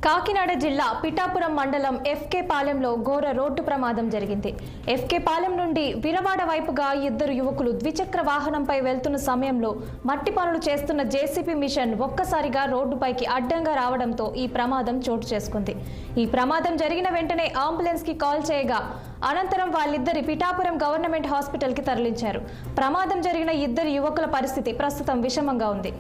కాకినాడ జిల్లా పిఠాపురం మండలం ఎఫ్కే పాలెంలో ఘోర రోడ్డు ప్రమాదం జరిగింది. ఎఫ్కే పాలెం నుండి విరవాడ వైపుగా ఇద్దరు యువకులు ద్విచక్ర వాహనంపై వెళ్తున్న సమయంలో మట్టి పనులు చేస్తున్న జేసీబీ మిషన్ ఒక్కసారిగా రోడ్డుపైకి అడ్డంగా రావడంతో ఈ ప్రమాదం చోటు చేసుకుంది. ఈ ప్రమాదం జరిగిన వెంటనే అంబులెన్స్ కి కాల్ చేయగా అనంతరం వాళ్ళిద్దరి పిఠాపురం గవర్నమెంట్ హాస్పిటల్ కి తరలించారు. ప్రమాదం జరిగిన ఇద్దరు యువకుల పరిస్థితి ప్రస్తుతం విషమంగా ఉంది.